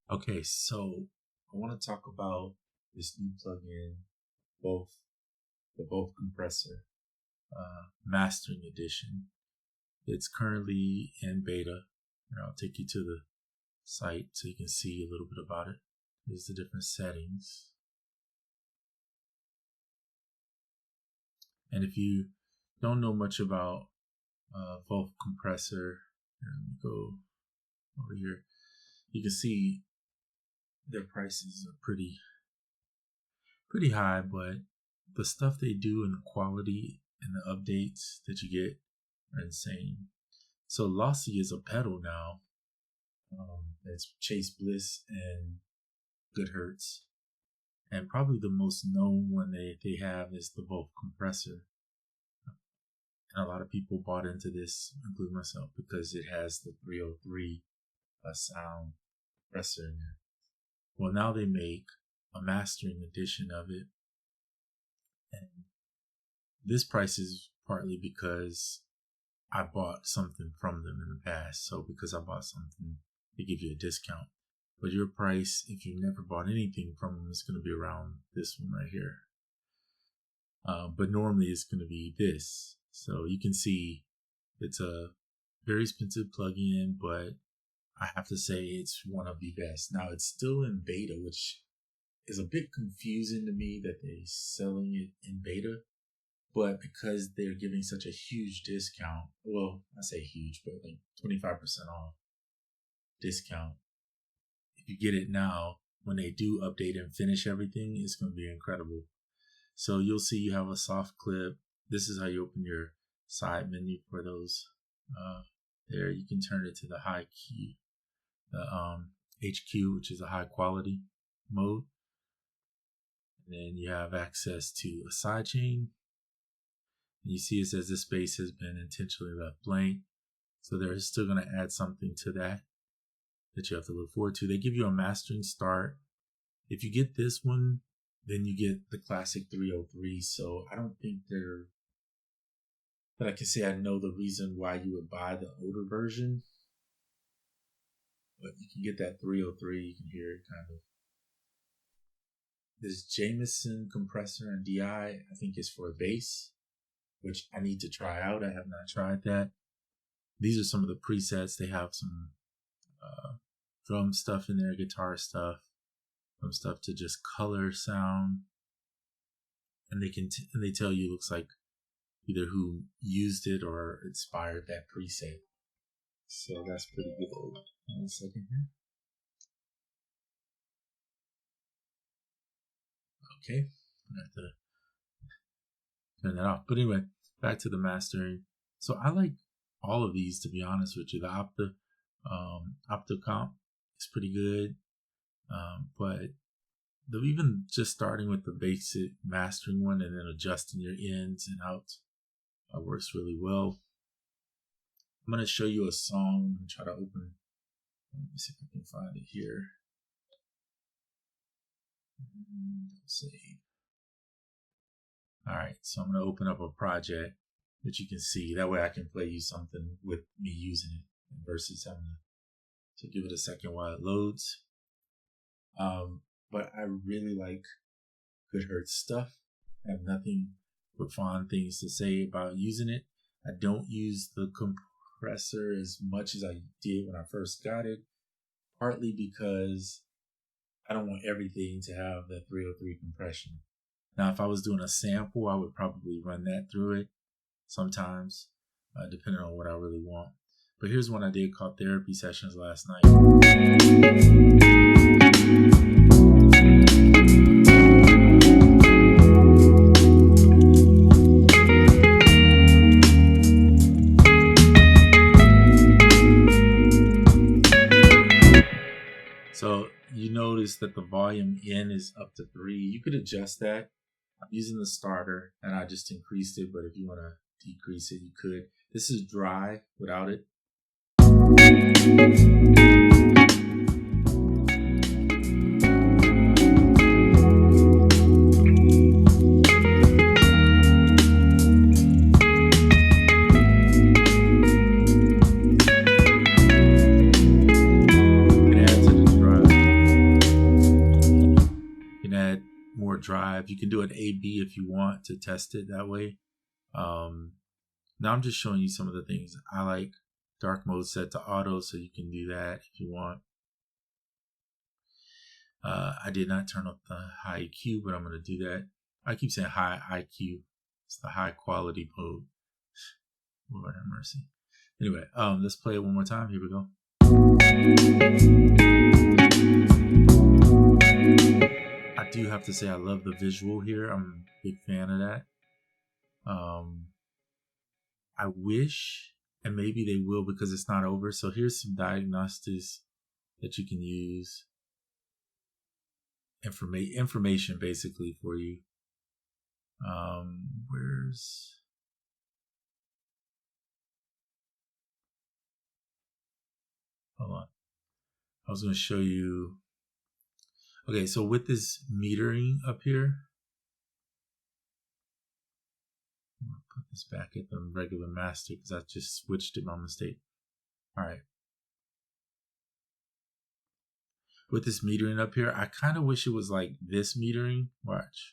Okay, so I want to talk about this new plugin, Vulf, the Vulf Compressor Mastering Edition. It's currently in beta. And I'll take you to the site so you can see a little bit about it. There's the different settings. And if you don't know much about Vulf Compressor, let me go over here. You can see their prices are pretty high, but the stuff they do and the quality and the updates that you get are insane. So Lossy is a pedal now. It's Chase Bliss and Goodhertz. And probably the most known one they have is the Vulf Compressor. And a lot of people bought into this, including myself, because it has the 303 sound compressor in there. Well, now they make a mastering edition of it. And this price is partly because I bought something from them in the past. So because I bought something, they give you a discount. But your price, if you never bought anything from them, is going to be around this one right here. But normally it's going to be this. So you can see it's a very expensive plugin, but I have to say it's one of the best. Now it's still in beta, which is a bit confusing to me that they're selling it in beta. But because they're giving such a huge discount, well, I say huge, but like 25% off discount. If you get it now, when they do update and finish everything, it's going to be incredible. So you'll see you have a soft clip. This is how you open your side menu for those. There, you can turn it to the high key, the HQ, which is a high quality mode. And then you have access to a sidechain. And you see it says this space has been intentionally left blank. So they're still going to add something to that you have to look forward to. They give you a mastering start. If you get this one, then you get the classic 303. So I don't think but I can say I know the reason why you would buy the older version. But you can get that 303. You can hear it kind of. This Jameson compressor and DI, I think is for bass, which I need to try out. I have not tried that. These are some of the presets. They have some drum stuff in there, guitar stuff, some stuff to just color sound, and they tell you looks like either who used it or inspired that preset. So that's pretty good. 1 second here. Okay, I have to turn that off. But anyway, back to the mastering. So I like all of these, to be honest with you. The Opticomp is pretty good, but even just starting with the basic mastering one and then adjusting your ins and outs works really well. I'm going to show you a song and try to open. Let me see if I can find it here. Save. All right, so I'm going to open up a project that you can see. That way I can play you something with me using it versus having to give it a second while it loads. But I really like Goodhertz stuff. I have nothing but fond things to say about using it. I don't use the compressor as much as I did when I first got it, partly because I don't want everything to have the 303 compression. Now, if I was doing a sample, I would probably run that through it sometimes, depending on what I really want. But here's one I did called Therapy Sessions last night. So you notice that the volume in is up to 3. You could adjust that. I'm using the starter and I just increased it, but if you want to decrease it, you could. This is dry without it. Add to the dry. more drive. You can do an A/B if you want to test it that way. Now I'm just showing you some of the things. I like dark mode set to auto, so you can do that if you want. I did not turn up the high EQ, but I'm going to do that. I keep saying high IQ. It's the high quality mode. Lord have mercy. Anyway, let's play it one more time. Here we go. I do have to say I love the visual here. I'm a big fan of that. I wish, and maybe they will because it's not over. So here's some diagnostics that you can use. Information basically for you. Hold on. I was going to show you. Okay, so with this metering up here, I'm going to put this back at the regular master because I just switched it by mistake. All right. With this metering up here, I kind of wish it was like this metering. Watch.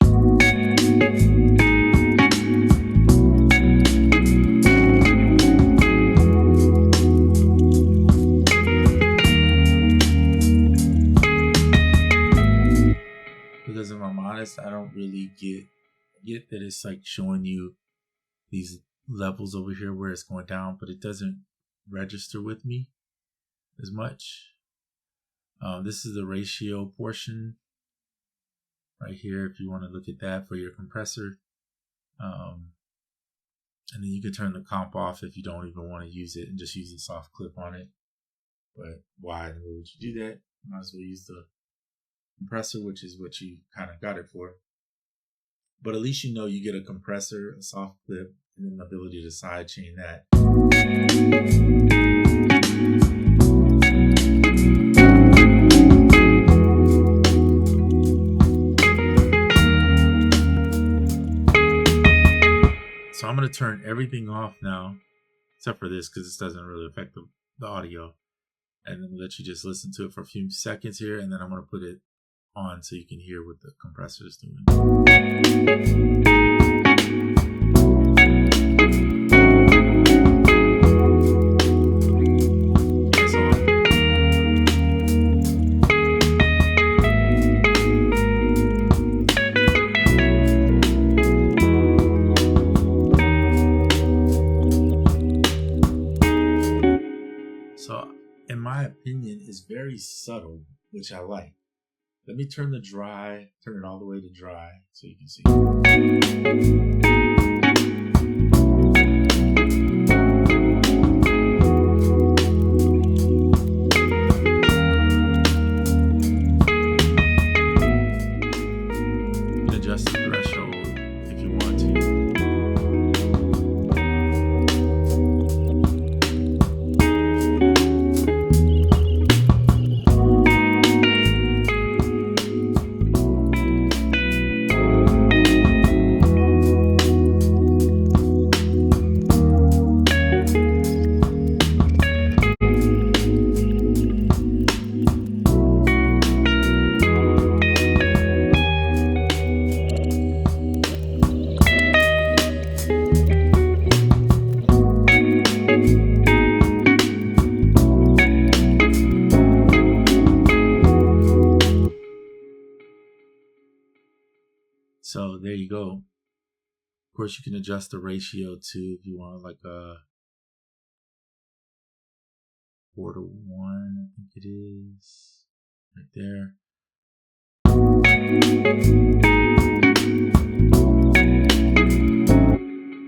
Because if I'm honest, I don't really get that it's like showing you these levels over here where it's going down, but it doesn't register with me as much. This is the ratio portion right here if you want to look at that for your compressor. And then you can turn the comp off if you don't even want to use it and just use a soft clip on it. But why would you do that? Might as well use the compressor, which is what you kind of got it for. But at least you know you get a compressor, a soft clip, and then the ability to sidechain that. So I'm going to turn everything off now, except for this, because this doesn't really affect the audio. And then let you just listen to it for a few seconds here, and then I'm going to put it on so you can hear what the compressor is doing. It's on. So, in my opinion, it's very subtle, which I like. Let me turn it all the way to dry so you can see. You can adjust the threshold if you want to. So there you go. Of course, you can adjust the ratio too if you want, like a 4:1, I think it is, right there.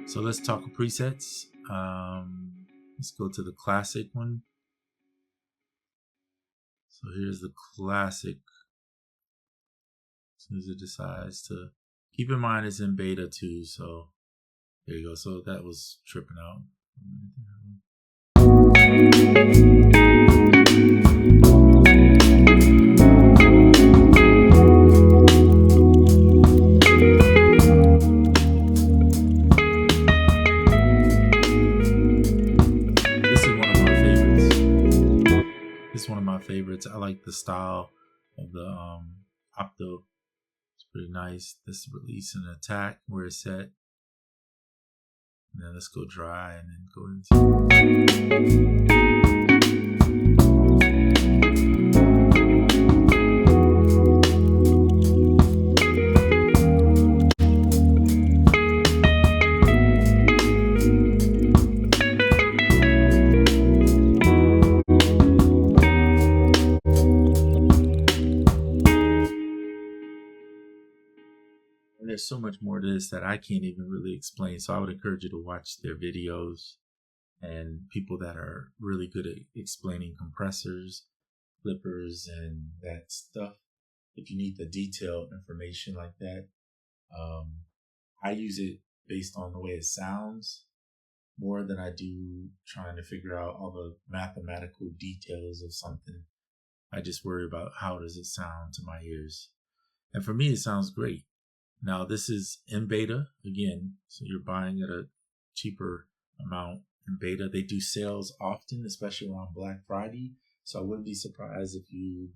So let's talk presets. Let's go to the classic one. So here's the classic. As soon as it decides to, keep in mind it's in beta too, so there you go. So that was tripping out. This is one of my favorites. I like the style of the Octo. It's pretty nice. This release and attack where it's set. And then let's go dry and then go into. There's so much more to this that I can't even really explain. So I would encourage you to watch their videos and people that are really good at explaining compressors, flippers, and that stuff. If you need the detailed information like that, I use it based on the way it sounds more than I do trying to figure out all the mathematical details of something. I just worry about how does it sound to my ears. And for me, it sounds great. Now, this is in beta again, so you're buying at a cheaper amount in beta. They do sales often, especially around Black Friday. So I wouldn't be surprised if you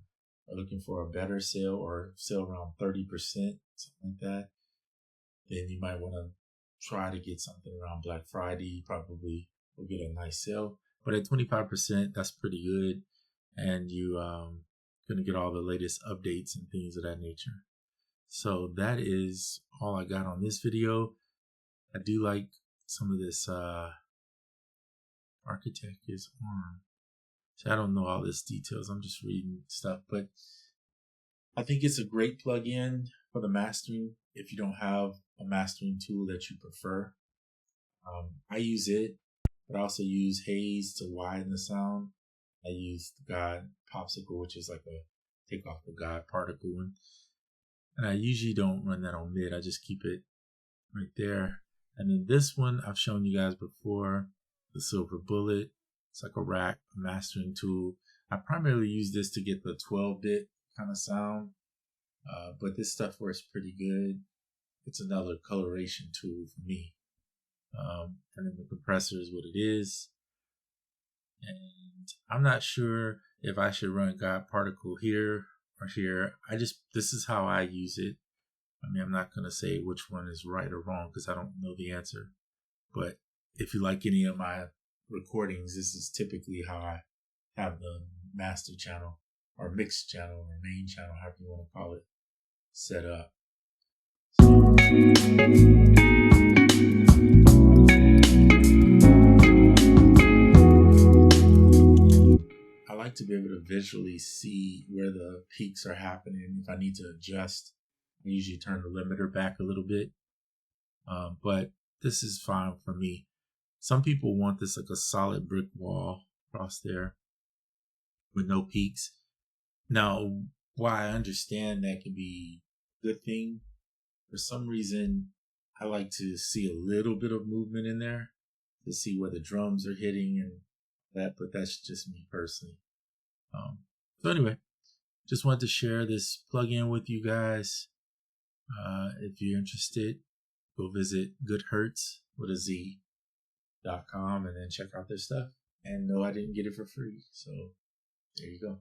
are looking for a better sale or sale around 30%, something like that. Then you might want to try to get something around Black Friday. You probably will get a nice sale. But at 25%, that's pretty good. And you going to get all the latest updates and things of that nature. So that is all I got on this video. I do like some of this architect is arm. So I don't know all this details. I'm just reading stuff, but I think it's a great plug-in for the mastering if you don't have a mastering tool that you prefer. I use it, but I also use Haze to widen the sound. I use the God Popsicle, which is like a take off the God particle one. And I usually don't run that on mid. I just keep it right there. And then this one I've shown you guys before, the Silver Bullet. It's like a rack mastering tool. I primarily use this to get the 12-bit kind of sound, but this stuff works pretty good. It's another coloration tool for me. And then the compressor is what it is. And I'm not sure if I should run God Particle here or here. This is how I use it. I mean, I'm not going to say which one is right or wrong because I don't know the answer. But if you like any of my recordings, this is typically how I have the master channel or mixed channel or main channel, however you want to call it, set up. I like to be able to visually see where the peaks are happening. If I need to adjust, I usually turn the limiter back a little bit. But this is fine for me. Some people want this like a solid brick wall across there with no peaks. Now, why I understand that can be a good thing, for some reason, I like to see a little bit of movement in there to see where the drums are hitting and that, but that's just me personally. So anyway, just wanted to share this plugin with you guys. If you're interested, go visit Goodhertz with a Z.com and then check out their stuff. And no, I didn't get it for free. So there you go.